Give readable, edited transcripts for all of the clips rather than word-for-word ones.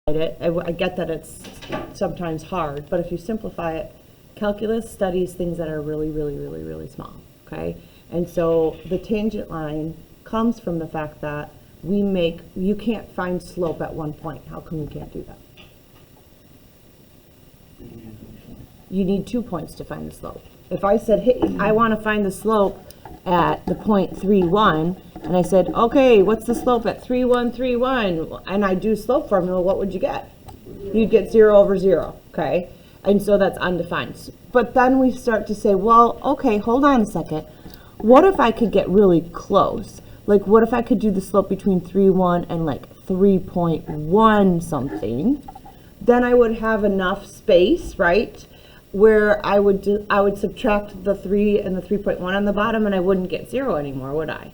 it. I get that it's sometimes hard, but if you simplify it, calculus studies things that are really, really, really, really small, okay? And so the tangent line comes from the fact that you can't find slope at one point. How come you can't do that? You need 2 points to find the slope. If I said, hey, I want to find the slope at the point 3,1, and I said, okay, what's the slope at 3,131? And I do slope formula, what would you get? You'd get 0 over 0, okay? And so that's undefined. But then we start to say, well, okay, hold on a second. What if I could get really close? Like, what if I could do the slope between 3,1 and like 3.1 something? Then I would have enough space, right? Where I would subtract the 3 and the 3.1 on the bottom, and I wouldn't get 0 anymore, would I?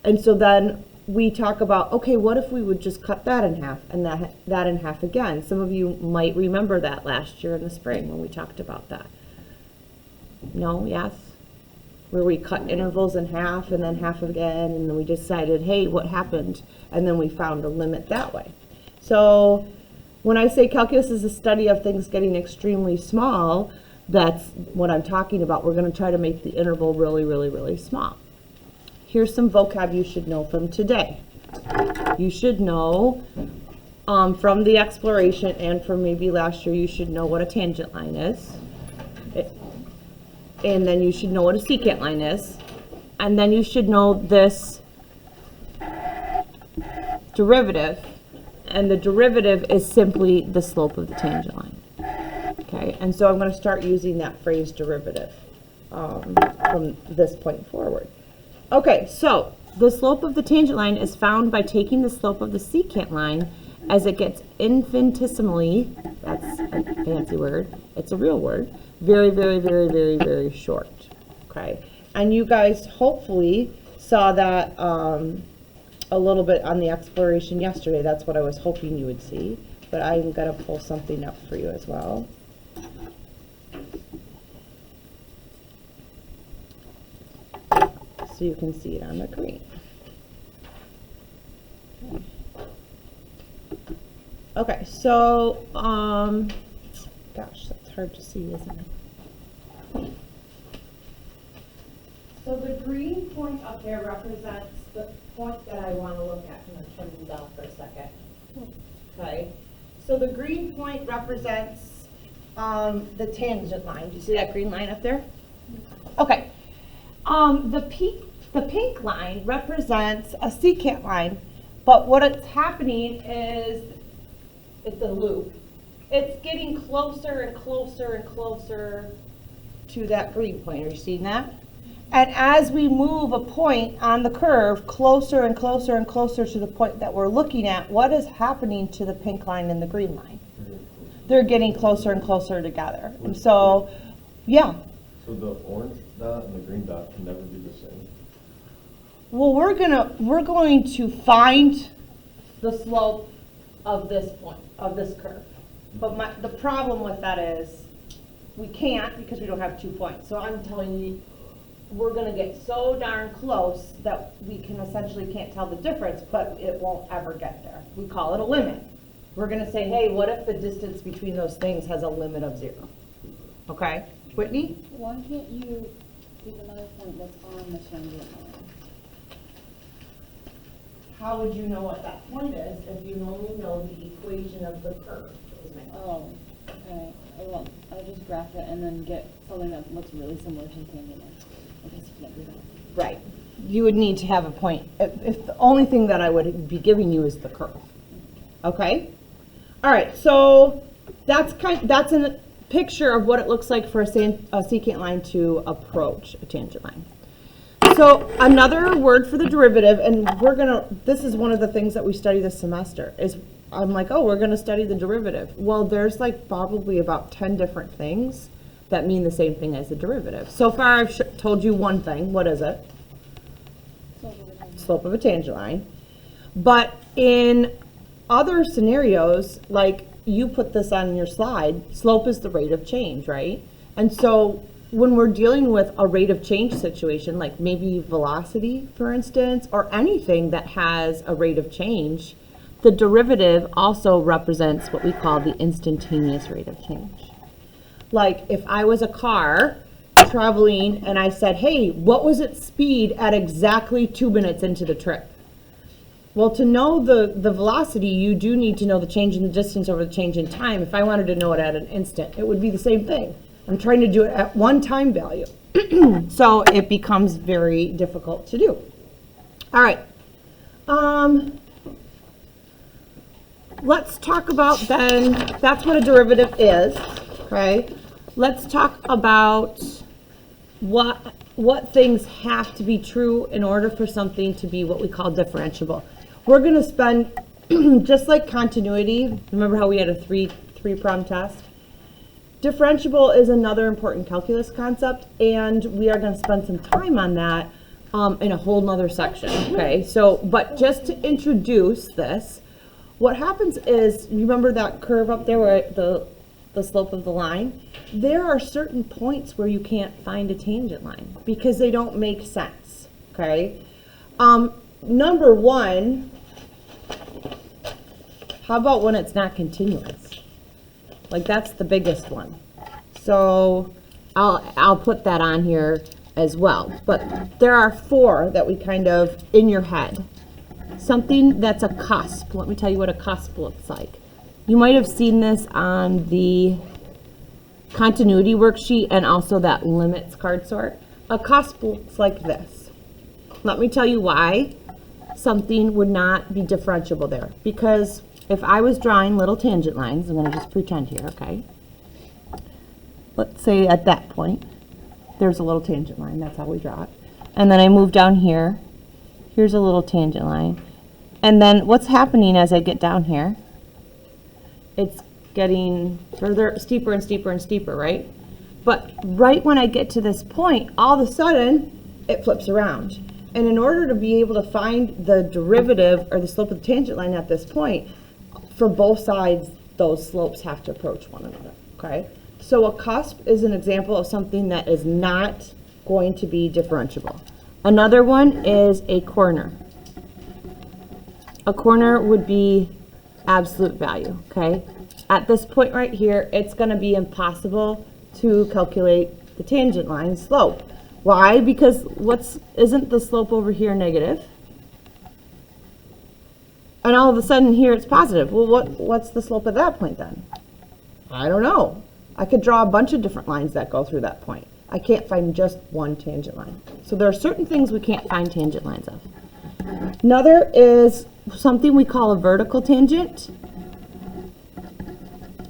And so then we talk about, okay, what if we would just cut that in half and that in half again? Some of you might remember that last year in the spring when we talked about that. No? Yes? Where we cut intervals in half and then half again, and then we decided, hey, what happened? And then we found a limit that way. So when I say calculus is a study of things getting extremely small, that's what I'm talking about. We're going to try to make the interval really, really, really small. Here's some vocab you should know from today. You should know from the exploration and from maybe last year, you should know what a tangent line is. And then you should know what a secant line is. And then you should know this derivative. And the derivative is simply the slope of the tangent line. Okay, and so I'm going to start using that phrase derivative from this point forward. Okay, so the slope of the tangent line is found by taking the slope of the secant line as it gets infinitesimally, that's a fancy word, it's a real word, very, very, very, very, very short. Okay, and you guys hopefully saw that a little bit on the exploration yesterday. That's what I was hoping you would see, but I'm going to pull something up for you as well. So you can see it on the screen. Okay, so, gosh, that's hard to see, isn't it? So the green point up there represents the point that I want to look at. I'm going to turn them down for a second. Okay, so the green point represents the tangent line. Do you see that green line up there? Okay. The pink line represents a secant line, but what it's happening is it's a loop. It's getting closer and closer and closer to that green point. Are you seeing that? And as we move a point on the curve closer and closer and closer to the point that we're looking at, what is happening to the pink line and the green line? They're getting closer and closer together. And so, yeah. So the orange dot and the green dot can never be the same? Well, we're going to find the slope of this point, of this curve. But the problem with that is we can't because we don't have 2 points. So I'm telling you, we're going to get so darn close that we can essentially can't tell the difference, but it won't ever get there. We call it a limit. We're going to say, hey, what if the distance between those things has a limit of 0? Okay, Whitney? Why can't you give another point that's on the tangent line? How would you know what that point is if you only know the equation of the curve? Oh, okay. Well, I'll just graph it and then get something that looks really similar to the tangent line. I guess you can't do that. Right. You would need to have a point. If the only thing that I would be giving you is the curve. Okay? All right, so that's a picture of what it looks like for a secant line to approach a tangent line. So another word for the derivative, and this is one of the things that we study this semester, is I'm like, oh, we're gonna study the derivative. Well, there's like probably about 10 different things that mean the same thing as the derivative. So far I've told you one thing. What is it? Slope of a tangent line. But in other scenarios, like you put this on your slide, slope is the rate of change, right? And so when we're dealing with a rate of change situation, like maybe velocity, for instance, or anything that has a rate of change, the derivative also represents what we call the instantaneous rate of change. Like if I was a car traveling and I said, hey, what was its speed at exactly 2 minutes into the trip? Well, to know the velocity, you do need to know the change in the distance over the change in time. If I wanted to know it at an instant, it would be the same thing. I'm trying to do it at one time value. So it becomes very difficult to do. All right. Let's talk about then, that's what a derivative is, okay? Let's talk about what things have to be true in order for something to be what we call differentiable. We're going to spend, just like continuity, remember how we had a three-prong test? Differentiable is another important calculus concept, and we are going to spend some time on that in a whole nother section, okay? So, but just to introduce this, what happens is, remember that curve up there where the slope of the line? There are certain points where you can't find a tangent line because they don't make sense, okay? Number one, how about when it's not continuous? Like that's the biggest one. So I'll put that on here as well. But there are 4 that we kind of, in your head. Something that's a cusp. Let me tell you what a cusp looks like. You might have seen this on the continuity worksheet and also that limits card sort. A cusp looks like this. Let me tell you why something would not be differentiable there. Because if I was drawing little tangent lines, I'm going to just pretend here, okay? Let's say at that point, there's a little tangent line. That's how we draw it. And then I move down here. Here's a little tangent line. And then what's happening as I get down here? It's getting further, steeper and steeper and steeper, right? But right when I get to this point, all of a sudden, it flips around. And in order to be able to find the derivative or the slope of the tangent line at this point, for both sides, those slopes have to approach one another, okay? So a cusp is an example of something that is not going to be differentiable. Another one is a corner. A corner would be absolute value, okay? At this point right here, it's going to be impossible to calculate the tangent line slope. Why? Because isn't the slope over here negative? And all of a sudden here it's positive. Well, what's the slope at that point then? I don't know. I could draw a bunch of different lines that go through that point. I can't find just one tangent line. So there are certain things we can't find tangent lines of. Another is something we call a vertical tangent.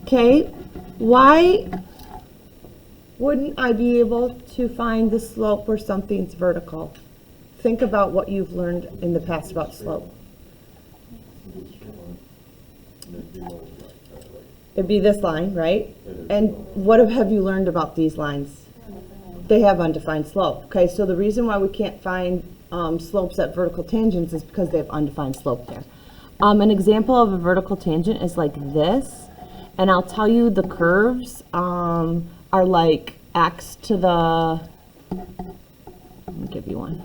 Okay, why wouldn't I be able to find the slope where something's vertical? Think about what you've learned in the past about slope. It'd be this line, right? And what have you learned about these lines? They have undefined slope. Okay, so the reason why we can't find slopes at vertical tangents is because they have undefined slope there. An example of a vertical tangent is like this, and I'll tell you the curves are like x to the, let me give you one.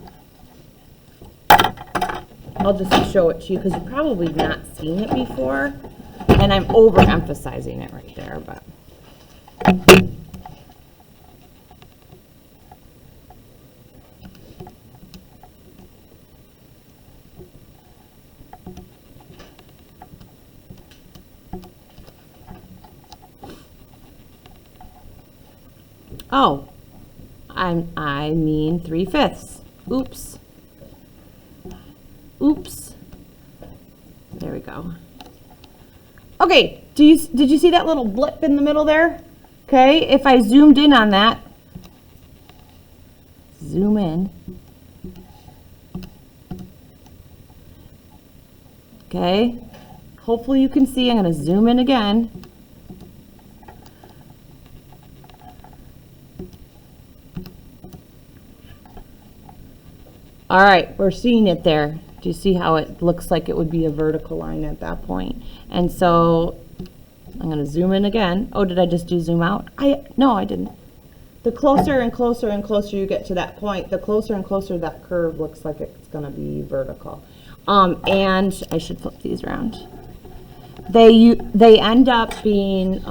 I'll just show it to you because you've probably not seen it before, and I'm overemphasizing it right there, but. Oh, I mean 3/5. Oops. Oops. There we go. Okay, did you see that little blip in the middle there? Okay, if I zoomed in on that, zoom in. Okay, hopefully you can see. I'm going to zoom in again. All right, we're seeing it there. Do you see how it looks like it would be a vertical line at that point? And so I'm going to zoom in again. Oh, did I just do zoom out? No, I didn't. The closer and closer and closer you get to that point, the closer and closer that curve looks like it's going to be vertical. And I should flip these around. They end up being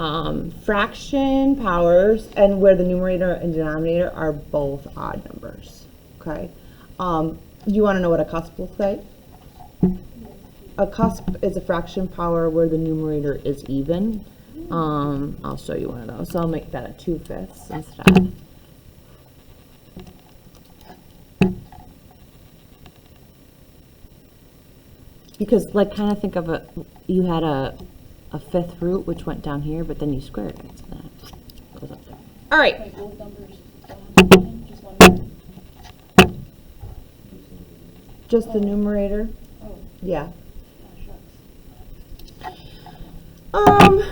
fraction powers, and where the numerator and denominator are both odd numbers. Okay. You want to know what a cusp looks like? A cusp is a fraction power where the numerator is even. I'll show you one of those. So I'll make that a 2/5 instead. Because, like, kind of think of you had a fifth root which went down here, but then you squared it, so that goes up there. All right. Wait, both numbers don't have to be in, just one. Just the numerator. Oh, Yeah. shucks.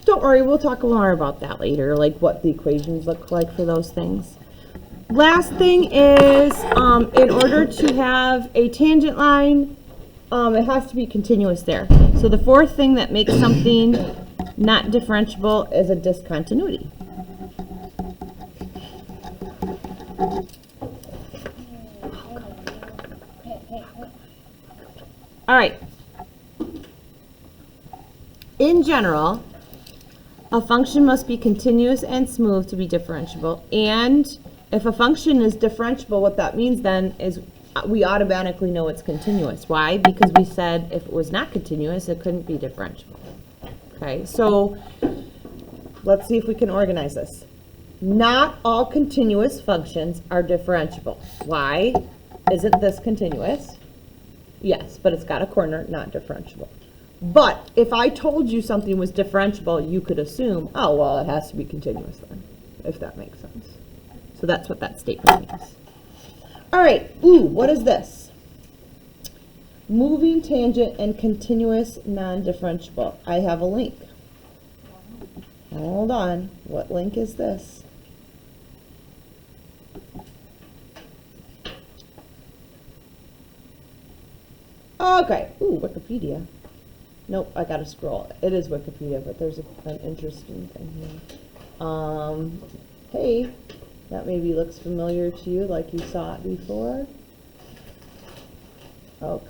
Don't worry, we'll talk more about that later, like what the equations look like for those things. Last thing is, in order to have a tangent line, it has to be continuous there. So the fourth thing that makes something not differentiable is a discontinuity. All right. In general, a function must be continuous and smooth to be differentiable. And if a function is differentiable, what that means then is we automatically know it's continuous. Why? Because we said if it was not continuous, it couldn't be differentiable. Okay, so let's see if we can organize this. Not all continuous functions are differentiable. Why? Isn't this continuous? Yes, but it's got a corner, not differentiable. But if I told you something was differentiable, you could assume, oh, well, it has to be continuous then, if that makes sense. So that's what that statement means. All right, what is this? Moving tangent and continuous non-differentiable. I have a link. Hold on, what link is this? Okay, Wikipedia. Nope, I gotta scroll. It is Wikipedia, but there's an interesting thing here. Hey, that maybe looks familiar to you, like you saw it before. Okay.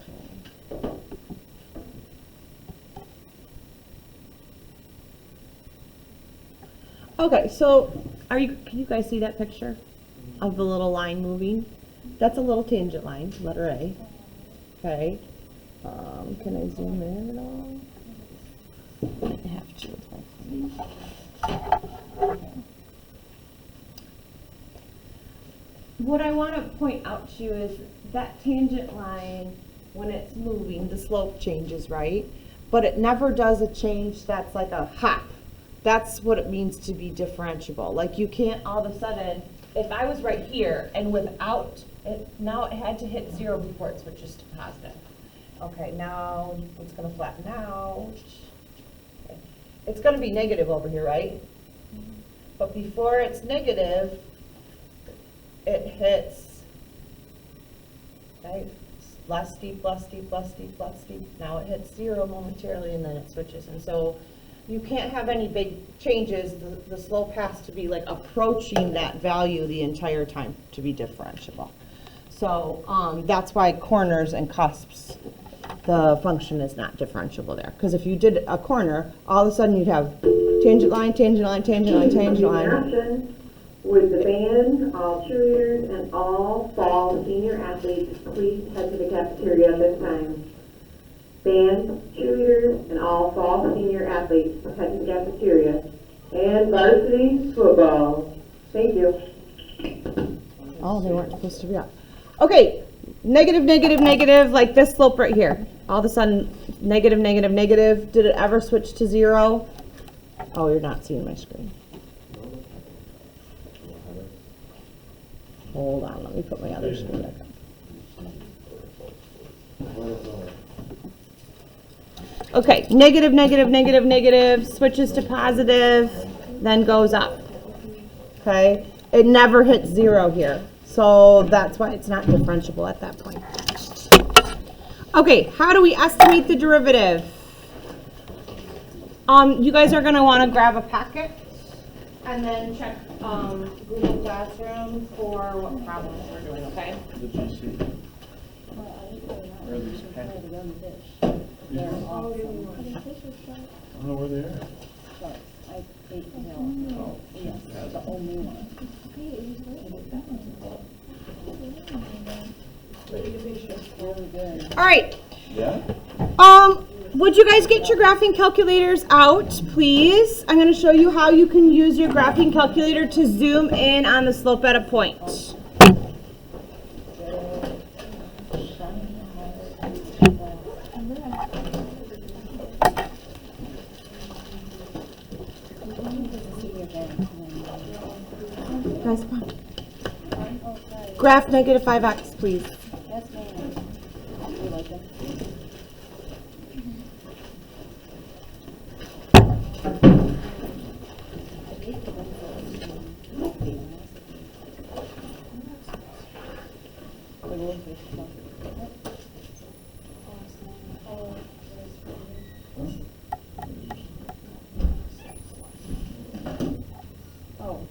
Okay, so can you guys see that picture of the little line moving? That's a little tangent line, letter A. Okay. Can I zoom in at all? I have to with my phone. What I want to point out to you is that tangent line, when it's moving, the slope changes, right? But it never does a change that's like a hop. That's what it means to be differentiable. Like you can't all of a sudden, if I was right here and without it, now it had to hit 0 before it switches to positive. Okay, now it's going to flatten out. Okay. It's going to be negative over here, right? But before it's negative, it hits, okay, less steep, less steep, less steep, less steep. Now it hits 0 momentarily and then it switches. And so you can't have any big changes. The slope has to be like approaching that value the entire time to be differentiable. So that's why corners and cusps, the function is not differentiable there. Because if you did a corner, all of a sudden you'd have tangent line, tangent line, tangent line, tangent line. Would the band, all cheerleaders, and all fall senior athletes please head to the cafeteria at this time? Band, cheerleaders, and all fall senior athletes head to the cafeteria. And varsity football. Thank you. Oh, they weren't supposed to be up. Okay, negative, negative, negative, like this slope right here. All of a sudden, negative, negative, negative. Did it ever switch to 0? Oh, you're not seeing my screen. Hold on, let me put my other screen back up. Okay, negative, negative, negative, negative, switches to positive, then goes up. Okay, it never hits 0 here. So that's why it's not differentiable at that point. Okay, how do we estimate the derivative? You guys are gonna wanna grab a packet and then check Google Classroom for what problems we're doing, okay? Did you see? Well, I didn't really know. Where are these Should try to packets? go in the dish. They're awesome. I don't know where they are. Sharks. I ate them. Oh. Yes, the only one. Really good. All right. Yeah? Would you guys get your graphing calculators out, please? I'm going to show you how you can use your graphing calculator to zoom in on the slope at a point. Guys, come on. Graph negative 5x, please. Yes, ma'am. You like them? Oh.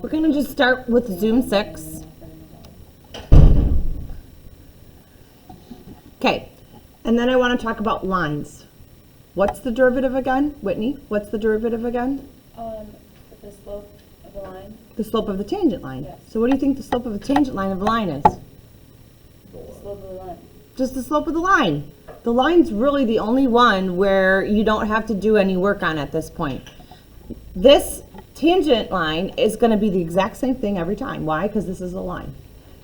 We're going to just start with zoom 6. Okay, and then I want to talk about lines. What's the derivative again? Whitney, what's the derivative again? The slope of the line. The slope of the tangent line. Yes. So what do you think the slope of the tangent line of the line is? The slope of the line. Just the slope of the line. The line's really the only one where you don't have to do any work on at this point. This tangent line is going to be the exact same thing every time. Why? Because this is a line.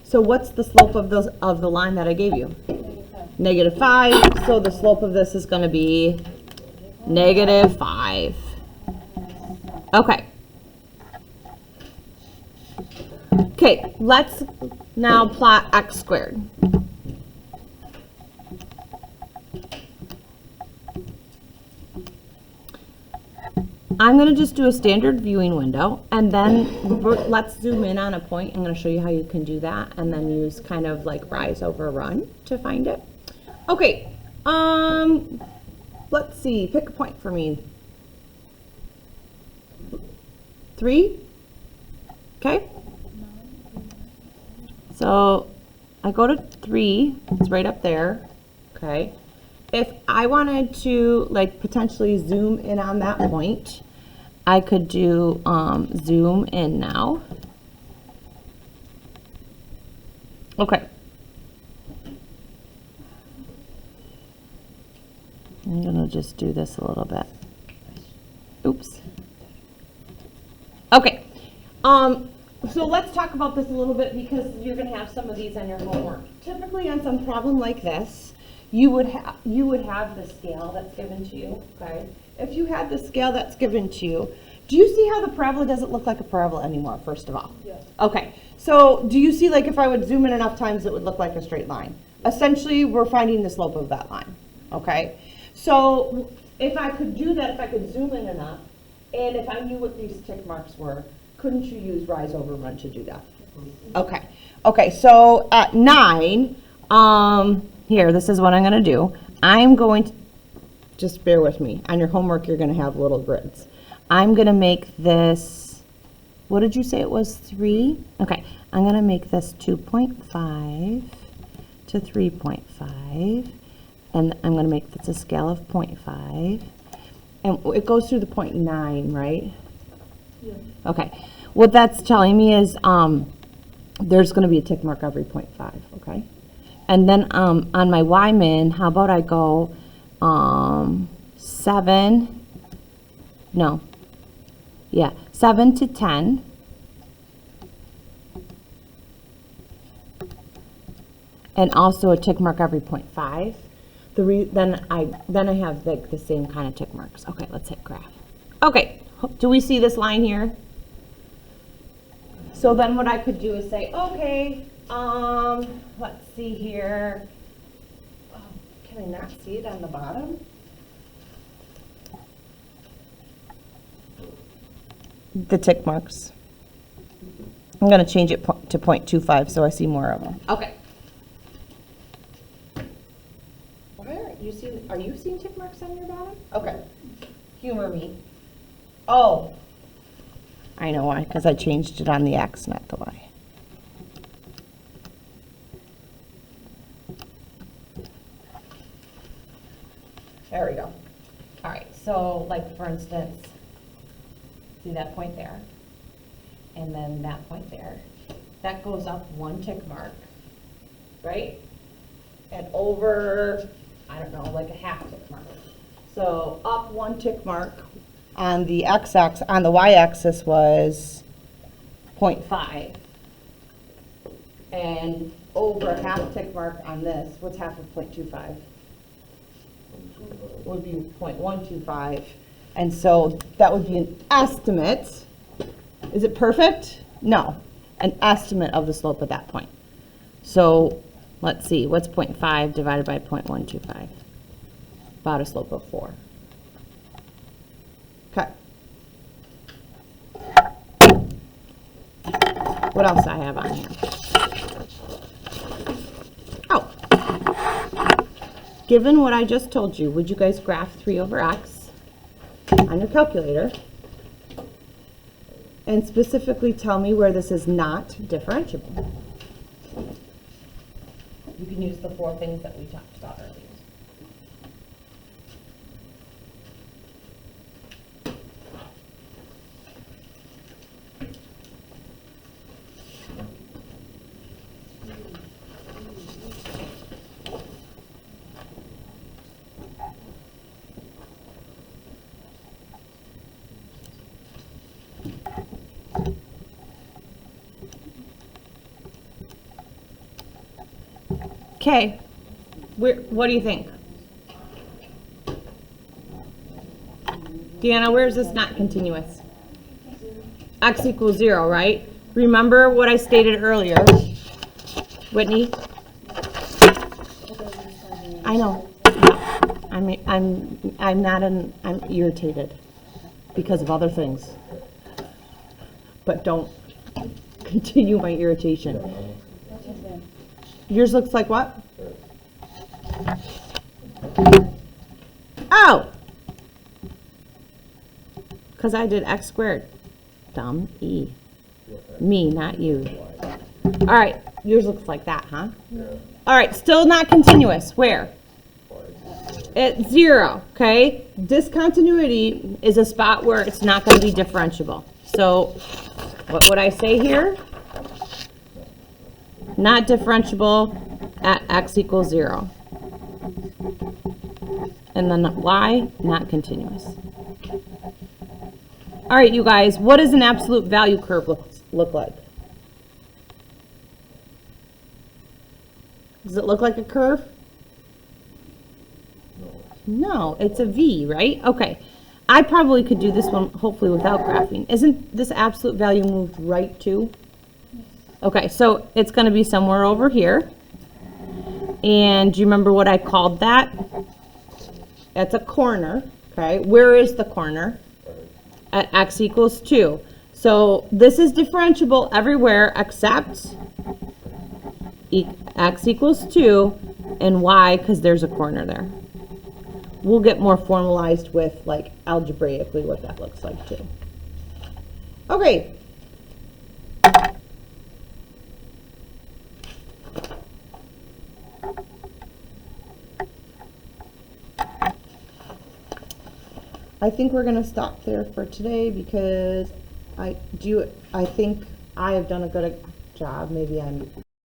So what's the slope of the line that I gave you? Negative 5. So the slope of this is going to be negative 5. Okay. Okay, let's now plot x squared. I'm going to just do a standard viewing window, and then let's zoom in on a point. I'm going to show you how you can do that, and then use kind of like rise over run to find it. Okay, let's see, pick a point for me. 3, okay? So I go to 3, it's right up there, okay? If I wanted to like potentially zoom in on that point, I could do zoom in now. Okay. I'm gonna just do this a little bit. Oops. Okay. So let's talk about this a little bit because you're gonna have some of these on your homework. Typically on some problem like this, you would have the scale that's given to you, okay? If you had the scale that's given to you, do you see how the parabola doesn't look like a parabola anymore, first of all? Yeah. Okay, so do you see like if I would zoom in enough times it would look like a straight line? Essentially, we're finding the slope of that line, okay? So if I could do that, if I could zoom in enough, and if I knew what these tick marks were, couldn't you use rise over run to do that? Okay, okay, so at 9, here, this is what I'm going to do. I'm going to, just bear with me. On your homework, you're going to have little grids. I'm going to make this, what did you say it was, 3? Okay, I'm going to make this 2.5 to 3.5. And I'm going to make this a scale of 0.5. And it goes through the 0.9, right? Yeah. Okay. What that's telling me is there's going to be a tick mark every 0.5, okay? And then on my Y-min, how about I go 7, no, yeah, 7 to 10. And also a tick mark every 0.5. Then I have the same kind of tick marks. Okay, let's hit graph. Okay, do we see this line here? So then what I could do is say, okay, let's see here. Oh, can I not see it on the bottom? The tick marks. I'm going to change it to 0.25 so I see more of them. Okay. Are you seeing tick marks on your bottom? Okay. Humor me. Oh. I know why, because I changed it on the X, not the Y. There we go. All right, so like for instance, see that point there? And then that point there. That goes up 1 tick mark, right? And over, I don't know, like a half tick mark. So up 1 tick mark on the x-axis, on the y-axis was 0.5. And over a half tick mark on this, what's half of 0.25? Would be 0.125. And so that would be an estimate. Is it perfect? No, an estimate of the slope at that point. So let's see, what's 0.5 divided by 0.125? About a slope of 4. Okay. What else do I have on here? Oh. Given what I just told you, would you guys graph 3 over x on your calculator? And specifically tell me where this is not differentiable. You can use the 4 things that we talked about earlier. Okay, what do you think? Deanna, where is this not continuous? X equals 0, right? Remember what I stated earlier, Whitney? I know. I'm irritated because of other things. But don't continue my irritation. Yours looks like what? Oh! Because I did x squared. Dumb E. Me, not you. All right, yours looks like that, huh? All right, still not continuous. Where? At 0, okay? Discontinuity is a spot where it's not going to be differentiable. So what would I say here? Not differentiable at x equals 0. And then y, not continuous. All right, you guys, what does an absolute value curve look like? Does it look like a curve? No, it's a V, right? Okay. I probably could do this one, hopefully, without graphing. Isn't this absolute value moved right too? Okay, so it's going to be somewhere over here. And do you remember what I called that? That's a corner, okay? Where is the corner? At x equals 2. So this is differentiable everywhere except x equals 2 and y, because there's a corner there. We'll get more formalized with, like, algebraically what that looks like too. Okay. I think we're going to stop there for today because I think I have done a good job. Maybe I'm